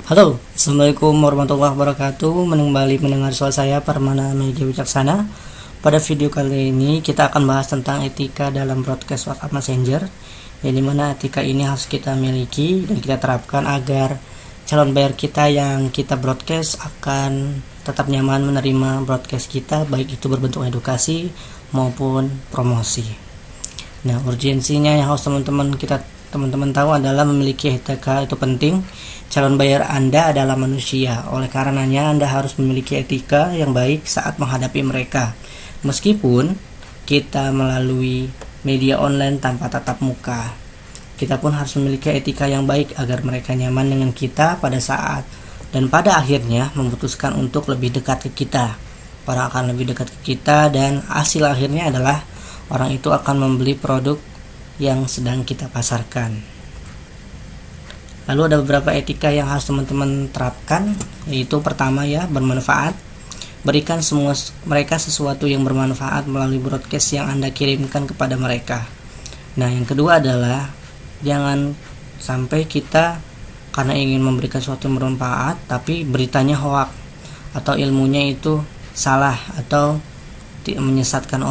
Halo, Assalamualaikum warahmatullahi wabarakatuh. Kembali mendengar suara saya, Parmana Media Wicaksana. Pada video kali ini kita akan bahas tentang etika dalam broadcast WhatsApp Messenger, yang dimana etika ini harus kita miliki dan kita terapkan agar calon buyer kita yang kita broadcast akan tetap nyaman menerima broadcast kita, baik itu berbentuk edukasi maupun promosi. Nah, urgensinya yang harus teman-teman tahu adalah memiliki etika itu penting. Calon buyer Anda adalah manusia, oleh karenanya Anda harus memiliki etika yang baik saat menghadapi mereka. Meskipun kita melalui media online tanpa tatap muka, kita pun harus memiliki etika yang baik agar mereka nyaman dengan kita pada saat dan pada akhirnya memutuskan untuk lebih dekat ke kita. Orang akan lebih dekat ke kita dan hasil akhirnya adalah orang itu akan membeli produk yang sedang kita pasarkan. Lalu ada beberapa etika yang harus teman-teman terapkan, yaitu pertama ya, bermanfaat. Berikan mereka sesuatu yang bermanfaat melalui broadcast yang Anda kirimkan kepada mereka. Nah, yang kedua adalah jangan sampai kita karena ingin memberikan sesuatu yang bermanfaat tapi beritanya hoax atau ilmunya itu salah atau menyesatkan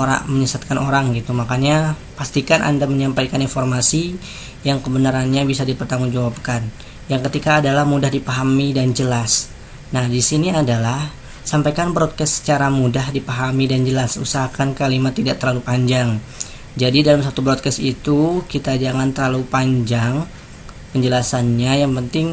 orang gitu. Makanya pastikan Anda menyampaikan informasi yang kebenarannya bisa dipertanggungjawabkan. Yang ketiga adalah mudah dipahami dan jelas. Nah, di sini adalah sampaikan broadcast secara mudah dipahami dan jelas. Usahakan kalimat tidak terlalu panjang. Jadi dalam satu broadcast itu kita jangan terlalu panjang penjelasannya. Yang penting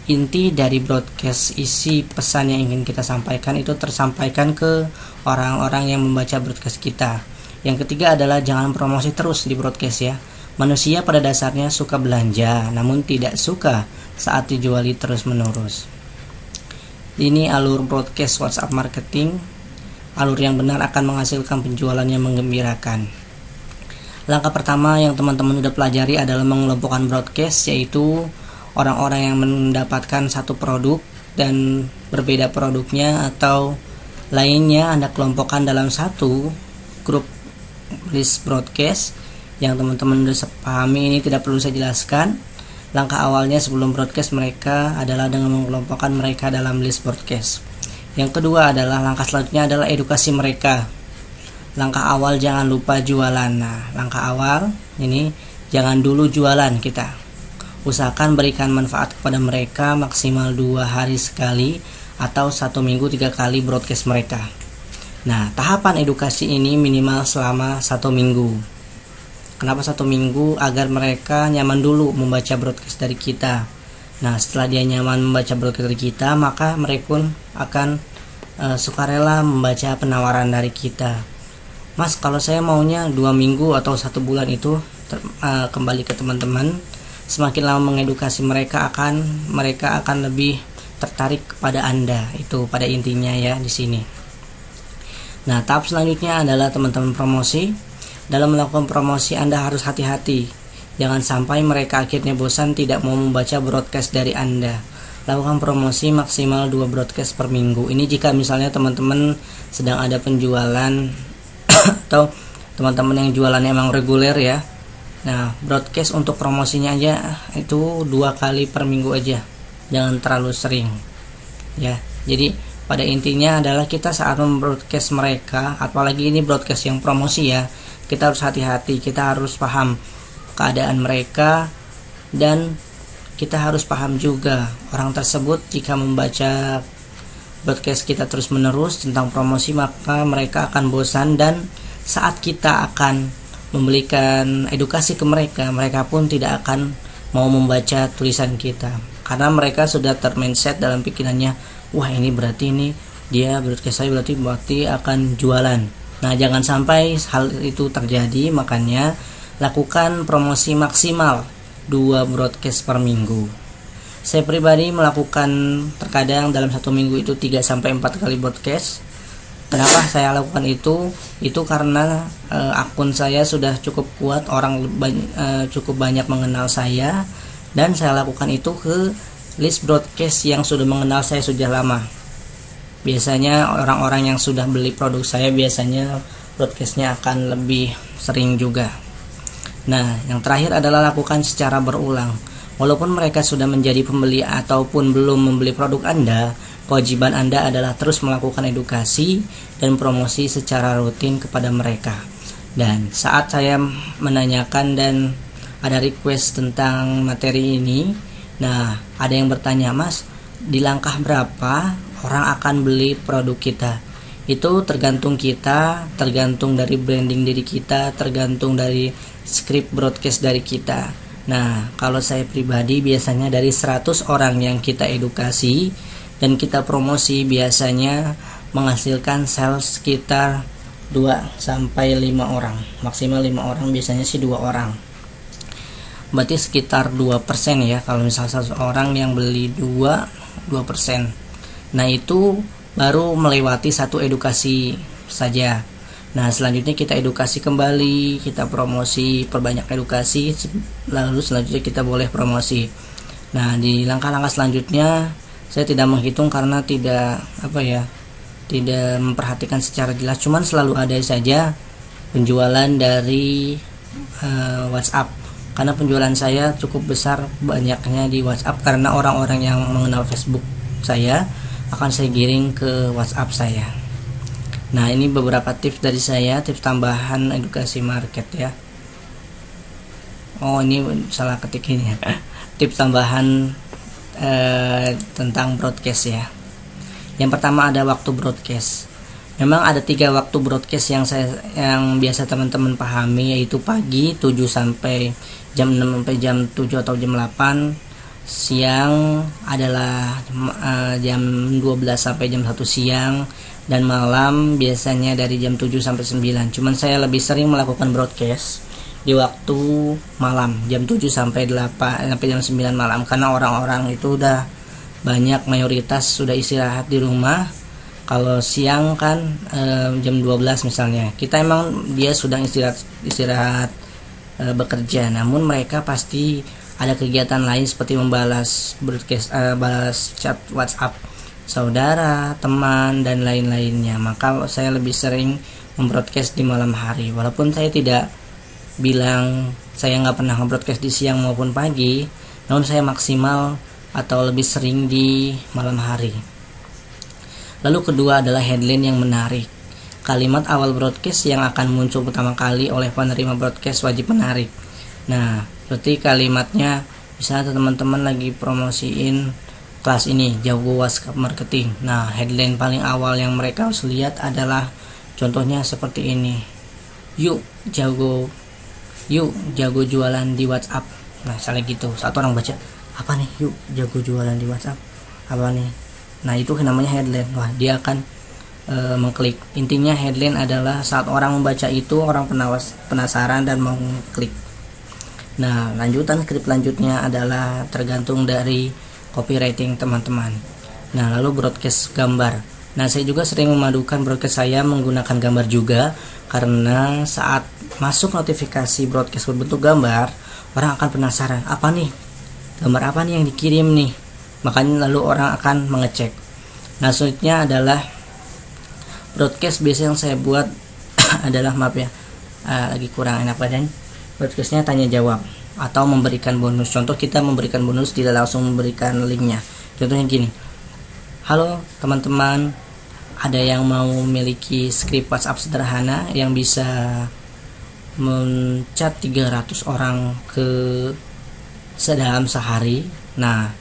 inti dari broadcast, isi pesan yang ingin kita sampaikan itu tersampaikan ke orang-orang yang membaca broadcast kita. Yang ketiga adalah jangan promosi terus di broadcast ya. Manusia pada dasarnya suka belanja, namun tidak suka saat dijuali terus-menerus. Ini alur broadcast WhatsApp marketing. Alur yang benar akan menghasilkan penjualan yang menggembirakan. Langkah pertama yang teman-teman sudah pelajari adalah mengelompokkan broadcast, yaitu orang-orang yang mendapatkan satu produk dan berbeda produknya atau lainnya Anda kelompokkan dalam satu grup list broadcast. Yang teman-teman sudah pahami ini tidak perlu saya jelaskan. Langkah awalnya sebelum broadcast mereka adalah dengan mengelompokkan mereka dalam list broadcast. Yang kedua adalah langkah selanjutnya adalah edukasi mereka. Langkah awal jangan lupa jualan. Nah, langkah awal ini jangan dulu jualan kita. Usahakan berikan manfaat kepada mereka maksimal 2 hari sekali atau 1 minggu 3 kali broadcast mereka. Nah, tahapan edukasi ini minimal selama 1 minggu. Kenapa 1 minggu? Agar mereka nyaman dulu membaca broadcast dari kita. Nah, setelah dia nyaman membaca broadcast dari kita, maka mereka pun akan sukarela membaca penawaran dari kita. Mas, kalau saya maunya 2 minggu atau 1 bulan itu kembali ke teman-teman. Semakin lama mengedukasi mereka akan lebih tertarik kepada Anda. Itu pada intinya ya di sini. Nah, tahap selanjutnya adalah teman-teman promosi. Dalam melakukan promosi Anda harus hati-hati. Jangan sampai mereka akhirnya bosan tidak mau membaca broadcast dari Anda. Lakukan promosi maksimal 2 broadcast per minggu. Ini jika misalnya teman-teman sedang ada penjualan atau teman-teman yang jualannya emang reguler ya. Nah, broadcast untuk promosinya aja itu 2 kali per minggu aja. Jangan terlalu sering. Ya. Jadi pada intinya adalah kita saat membroadcast mereka, apalagi ini broadcast yang promosi ya, kita harus hati-hati, kita harus paham keadaan mereka dan kita harus paham juga orang tersebut jika membaca broadcast kita terus-menerus tentang promosi maka mereka akan bosan dan saat kita akan memberikan edukasi ke mereka, mereka pun tidak akan mau membaca tulisan kita karena mereka sudah termindset dalam pikirannya, wah ini berarti ini dia broadcast saya berarti akan jualan. Nah, jangan sampai hal itu terjadi, makanya lakukan promosi maksimal 2 broadcast per minggu. Saya pribadi melakukan terkadang dalam 1 minggu itu 3-4 kali broadcast. Kenapa saya lakukan itu? Itu karena akun saya sudah cukup kuat, orang cukup banyak mengenal saya, dan saya lakukan itu ke list broadcast yang sudah mengenal saya sudah lama. Biasanya orang-orang yang sudah beli produk saya biasanya broadcastnya akan lebih sering juga. Nah, yang terakhir adalah lakukan secara berulang. Walaupun mereka sudah menjadi pembeli ataupun belum membeli produk Anda, kewajiban Anda adalah terus melakukan edukasi dan promosi secara rutin kepada mereka. Dan saat saya menanyakan dan ada request tentang materi ini, nah ada yang bertanya, Mas, di langkah berapa orang akan beli produk kita? Itu tergantung kita, tergantung dari branding diri kita, tergantung dari script broadcast dari kita. Nah, kalau saya pribadi biasanya dari 100 orang yang kita edukasi dan kita promosi biasanya menghasilkan sales sekitar 2-5 orang. Maksimal 5 orang, biasanya sih 2 orang. Berarti sekitar 2% ya, kalau misalnya 100 orang yang beli 2%. Nah, itu baru melewati satu edukasi saja. Nah, selanjutnya kita edukasi kembali, kita promosi, perbanyak edukasi, lalu selanjutnya kita boleh promosi. Nah, di langkah-langkah selanjutnya saya tidak menghitung karena tidak memperhatikan secara jelas, cuman selalu ada saja penjualan dari WhatsApp. Karena penjualan saya cukup besar banyaknya di WhatsApp karena orang-orang yang mengenal Facebook saya akan saya giring ke WhatsApp saya. Nah, ini beberapa tips dari saya, tips tambahan edukasi market ya. Oh, ini salah ketik ini ya. Tips tambahan tentang broadcast ya. Yang pertama ada waktu broadcast. Memang ada 3 waktu broadcast yang biasa teman-teman pahami, yaitu pagi 7 sampai jam 6 sampai jam 7 atau jam 8. Siang adalah jam 12 sampai jam 1 siang, dan malam biasanya dari jam 7 sampai 9. Cuman saya lebih sering melakukan broadcast di waktu malam, jam 7 sampai 8 sampai jam 9 malam, karena orang-orang itu udah banyak, mayoritas sudah istirahat di rumah. Kalau siang kan jam 12 misalnya, kita emang dia sudah istirahat bekerja, namun mereka pasti ada kegiatan lain seperti membalas broadcast, balas chat WhatsApp saudara, teman, dan lain-lainnya. Maka saya lebih sering membroadcast di malam hari. Walaupun saya tidak bilang saya nggak pernah nge-broadcast di siang maupun pagi, namun saya maksimal atau lebih sering di malam hari. Lalu kedua adalah headline yang menarik. Kalimat awal broadcast yang akan muncul pertama kali oleh penerima broadcast wajib menarik. Nah, seperti kalimatnya, misalnya teman-teman lagi promosiin kelas ini, jago WhatsApp marketing. Nah, headline paling awal yang mereka harus lihat adalah contohnya seperti ini. Yuk jago jualan di WhatsApp. Nah, misalnya gitu. Satu orang baca, apa nih? Yuk jago jualan di WhatsApp. Apa nih? Nah, itu namanya headline. Wah, dia akan mengklik. Intinya headline adalah saat orang membaca itu, orang penasaran dan mau klik. Nah, skrip lanjutnya adalah tergantung dari copywriting teman-teman. Nah, lalu broadcast gambar. Nah, saya juga sering memadukan broadcast saya menggunakan gambar juga, karena saat masuk notifikasi broadcast berbentuk gambar, orang akan penasaran, apa nih? Gambar apa nih yang dikirim nih? Makanya lalu orang akan mengecek. Nah, selanjutnya adalah broadcast biasa yang saya buat adalah, lagi kurang enak badan. Broadcastnya tanya jawab atau memberikan bonus. Contoh, kita memberikan bonus, tidak langsung memberikan linknya. Contohnya gini, halo teman-teman, ada yang mau memiliki skrip WhatsApp sederhana yang bisa mencat 300 orang dalam sehari. Nah,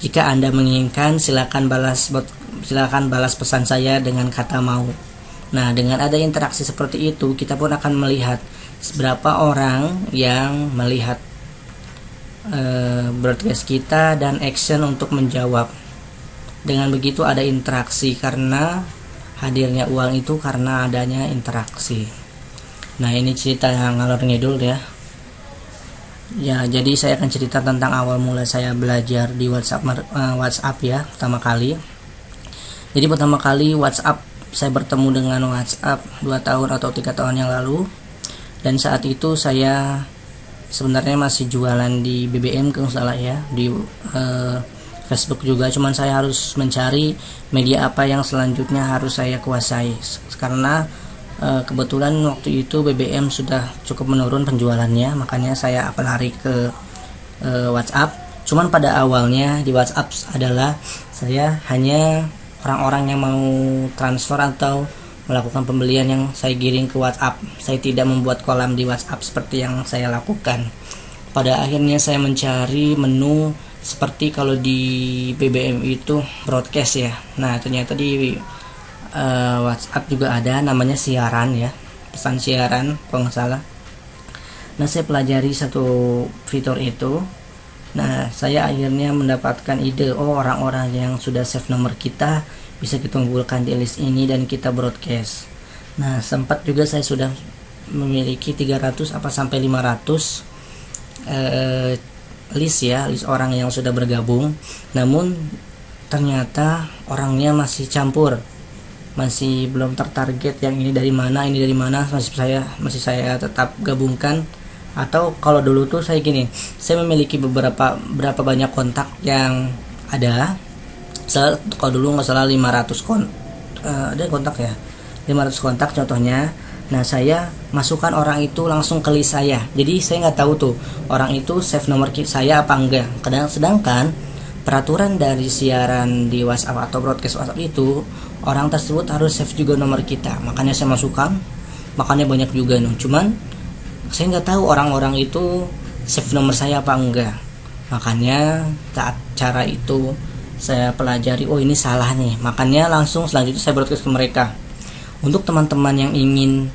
jika Anda menginginkan, silakan balas pesan saya dengan kata mau. Nah, dengan ada interaksi seperti itu, kita pun akan melihat seberapa orang yang melihat broadcast kita dan action untuk menjawab. Dengan begitu ada interaksi, karena hadirnya uang itu karena adanya interaksi. Nah, ini cerita ngalor ngidul ya. Ya, jadi saya akan cerita tentang awal mula saya belajar di WhatsApp ya, pertama kali. Jadi pertama kali WhatsApp, saya bertemu dengan WhatsApp 2 tahun atau 3 tahun yang lalu. Dan saat itu saya sebenarnya masih jualan di BBM kalau salah ya, di Facebook juga, cuman saya harus mencari media apa yang selanjutnya harus saya kuasai, karena kebetulan waktu itu BBM sudah cukup menurun penjualannya, makanya saya lari ke WhatsApp. Cuman pada awalnya di WhatsApp adalah saya hanya orang-orang yang mau transfer atau melakukan pembelian yang saya giring ke WhatsApp. Saya tidak membuat kolam di WhatsApp seperti yang saya lakukan. Pada akhirnya saya mencari menu seperti kalau di BBM itu broadcast ya. Nah ternyata di WhatsApp juga ada namanya siaran ya, pesan siaran kalau nggak salah. Nah saya pelajari satu fitur itu. Nah saya akhirnya mendapatkan ide, oh orang-orang yang sudah save nomor kita bisa kita kumpulkan di list ini dan kita broadcast. Nah sempat juga saya sudah memiliki 300 apa sampai 500 list orang yang sudah bergabung. Namun ternyata orangnya masih campur, masih belum tertarget, yang ini dari mana masih saya tetap gabungkan. Atau kalau dulu tuh saya gini, saya memiliki berapa banyak kontak yang ada. Kalau dulu nggak salah 500 ada kontak ya, 500 kontak contohnya. Nah saya masukkan orang itu langsung ke list saya, jadi saya nggak tahu tuh orang itu save nomor saya apa enggak. Sedangkan peraturan dari siaran di WhatsApp atau broadcast WhatsApp itu, orang tersebut harus save juga nomor kita. Makanya saya masukkan, makanya banyak juga nih. Cuman saya nggak tahu orang-orang itu save nomor saya apa enggak. Makanya saat cara itu saya pelajari, oh ini salah nih. Makanya langsung selanjutnya saya broadcast ke mereka. Untuk teman-teman yang ingin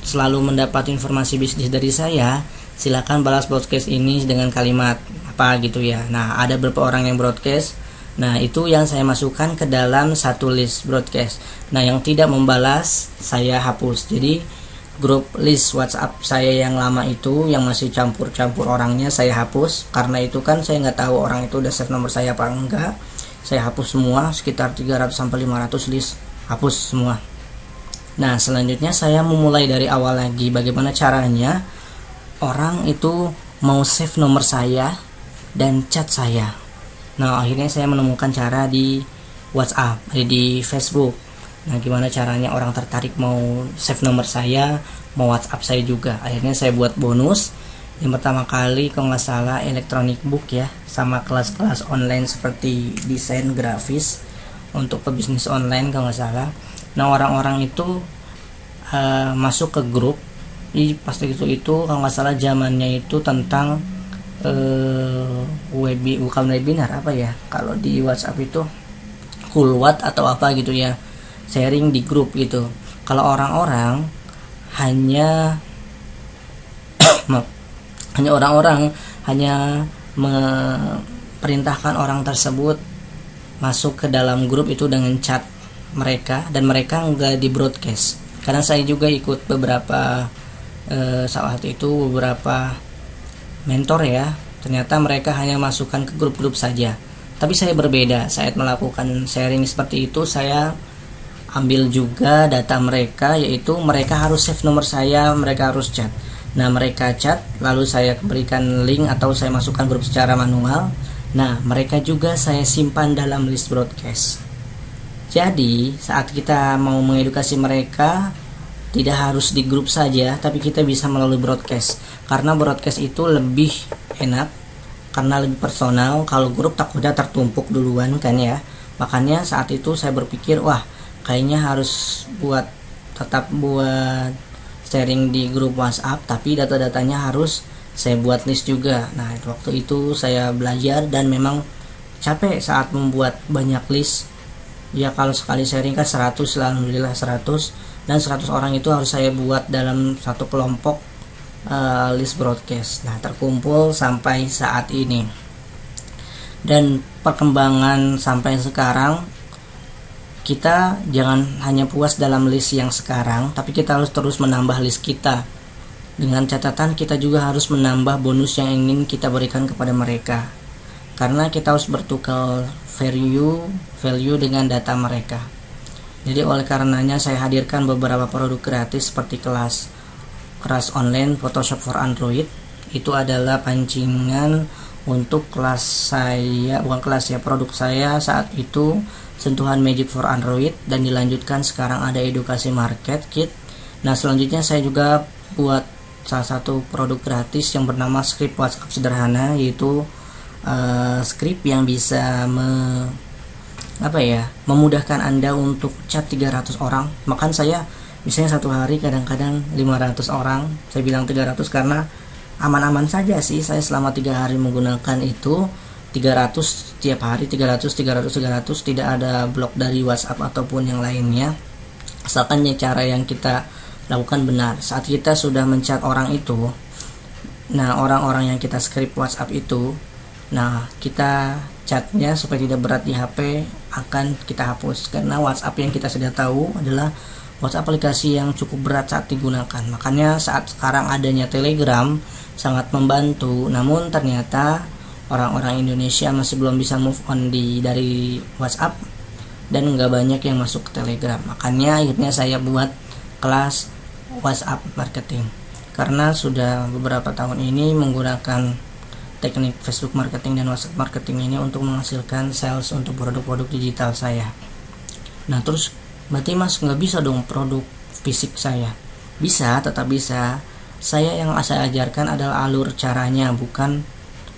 selalu mendapat informasi bisnis dari saya, silakan balas broadcast ini dengan kalimat apa gitu ya. Nah ada beberapa orang yang broadcast, nah itu yang saya masukkan ke dalam satu list broadcast. Nah yang tidak membalas saya hapus. Jadi grup list WhatsApp saya yang lama itu, yang masih campur-campur orangnya, saya hapus. Karena itu kan saya nggak tahu orang itu udah save nomor saya apa enggak. Saya hapus semua, sekitar 300 sampai 500 list, hapus semua. Nah selanjutnya saya memulai dari awal lagi, bagaimana caranya orang itu mau save nomor saya dan chat saya. Nah akhirnya saya menemukan cara di WhatsApp, di Facebook. Nah gimana caranya orang tertarik mau save nomor saya, mau WhatsApp saya juga. Akhirnya saya buat bonus. Yang pertama kali kalau nggak salah electronic book ya, sama kelas-kelas online seperti desain grafis untuk pebisnis online kalau nggak salah. Nah orang-orang itu masuk ke grup. Pasti itu kalau nggak salah zamannya itu tentang bukan webinar apa ya, kalau di WhatsApp itu Kulwat atau apa gitu ya, sharing di grup gitu. Kalau orang-orang hanya hanya memerintahkan orang tersebut masuk ke dalam grup itu dengan chat mereka, dan mereka nggak di broadcast. Karena saya juga ikut beberapa saat itu beberapa mentor ya, ternyata mereka hanya masukkan ke grup-grup saja. Tapi saya berbeda, saat melakukan sharing seperti itu saya ambil juga data mereka, yaitu mereka harus save nomor saya, mereka harus chat. Nah mereka chat, lalu saya berikan link atau saya masukkan grup secara manual. Nah mereka juga saya simpan dalam list broadcast. Jadi saat kita mau mengedukasi mereka, tidak harus di grup saja, tapi kita bisa melalui broadcast. Karena broadcast itu lebih enak, karena lebih personal. Kalau grup takutnya tertumpuk duluan kan ya. Makanya saat itu saya berpikir, wah kayaknya harus tetap buat sharing di grup WhatsApp, tapi data-datanya harus saya buat list juga. Nah waktu itu saya belajar dan memang capek saat membuat banyak list. Ya kalau sekali sharing kan 100, alhamdulillah 100, dan 100 orang itu harus saya buat dalam satu kelompok list broadcast. Nah terkumpul sampai saat ini, dan perkembangan sampai sekarang, kita jangan hanya puas dalam list yang sekarang, tapi kita harus terus menambah list kita. Dengan catatan kita juga harus menambah bonus yang ingin kita berikan kepada mereka, karena kita harus bertukar value dengan data mereka. Jadi oleh karenanya saya hadirkan beberapa produk gratis seperti kelas online Photoshop for Android. Itu adalah pancingan untuk kelas saya, bukan kelas ya, produk saya saat itu sentuhan Magic for Android, dan dilanjutkan sekarang ada edukasi market kit. Nah selanjutnya saya juga buat salah satu produk gratis yang bernama script WhatsApp sederhana, yaitu script yang bisa memudahkan Anda untuk chat 300 orang. Makan saya misalnya satu hari kadang-kadang 500 orang. Saya bilang 300 karena aman-aman saja sih, saya selama 3 hari menggunakan itu 300 tiap hari, 300 tidak ada blok dari WhatsApp ataupun yang lainnya, asalkan cara yang kita lakukan benar. Saat kita sudah menchat orang itu, nah orang-orang yang kita script WhatsApp itu, nah kita chatnya supaya tidak berat di HP akan kita hapus, karena WhatsApp yang kita sudah tahu adalah WhatsApp aplikasi yang cukup berat saat digunakan. Makanya saat sekarang adanya Telegram sangat membantu, namun ternyata orang-orang Indonesia masih belum bisa move on dari WhatsApp dan nggak banyak yang masuk ke Telegram. Makanya akhirnya saya buat kelas WhatsApp marketing, karena sudah beberapa tahun ini menggunakan teknik Facebook marketing dan WhatsApp marketing ini untuk menghasilkan sales untuk produk-produk digital saya. Nah terus berarti mas nggak bisa dong produk fisik saya? Bisa, tetap bisa. Saya yang saya ajarkan adalah alur caranya, bukan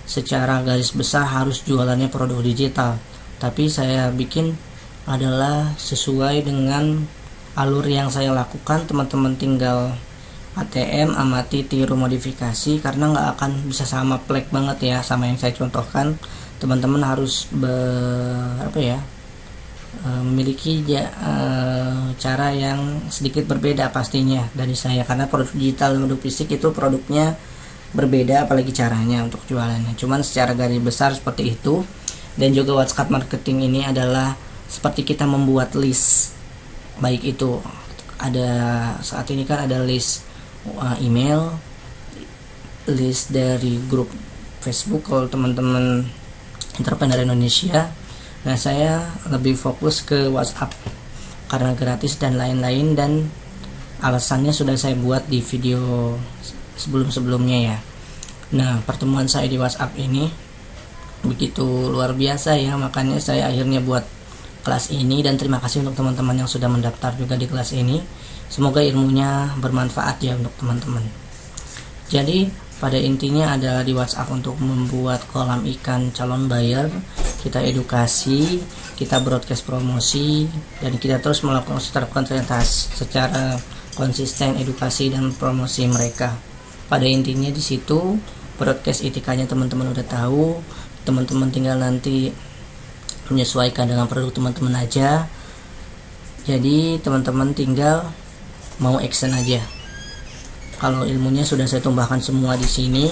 secara garis besar harus jualannya produk digital, tapi saya bikin adalah sesuai dengan alur yang saya lakukan. Teman-teman tinggal ATM, amati, tiru, modifikasi, karena nggak akan bisa sama plek banget ya sama yang saya contohkan. Teman-teman harus memiliki cara yang sedikit berbeda pastinya dari saya, karena produk digital dan produk fisik itu produknya berbeda, apalagi caranya untuk jualannya. Cuman secara garis besar seperti itu. Dan juga WhatsApp marketing ini adalah seperti kita membuat list, baik itu ada saat ini kan ada list email, list dari grup Facebook kalau teman-teman entrepreneur Indonesia. Nah saya lebih fokus ke WhatsApp karena gratis dan lain-lain, dan alasannya sudah saya buat di video sebelum-sebelumnya ya. Nah pertemuan saya di WhatsApp ini begitu luar biasa ya, makanya saya akhirnya buat kelas ini, dan terima kasih untuk teman-teman yang sudah mendaftar juga di kelas ini. Semoga ilmunya bermanfaat ya untuk teman-teman. Jadi pada intinya adalah di WhatsApp untuk membuat kolam ikan calon buyer, kita edukasi, kita broadcast promosi, dan kita terus melakukan secara konsisten edukasi dan promosi mereka. Pada intinya di situ broadcast etikanya teman-teman udah tahu, teman-teman tinggal nanti menyesuaikan dengan produk teman-teman aja. Jadi teman-teman tinggal mau action aja. Kalau ilmunya sudah saya tumbahkan semua di sini,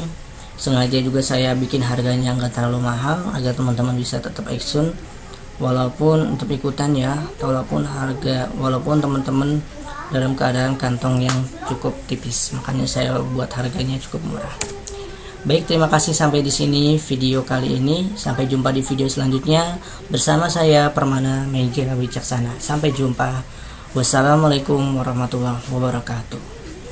sengaja juga saya bikin harganya nggak terlalu mahal agar teman-teman bisa tetap action walaupun untuk ikutan ya, walaupun teman-teman dalam keadaan kantong yang cukup tipis, makanya saya buat harganya cukup murah. Baik, terima kasih sampai di sini video kali ini. Sampai jumpa di video selanjutnya bersama saya Permana Meja Wicaksana. Sampai jumpa. Wassalamualaikum warahmatullahi wabarakatuh.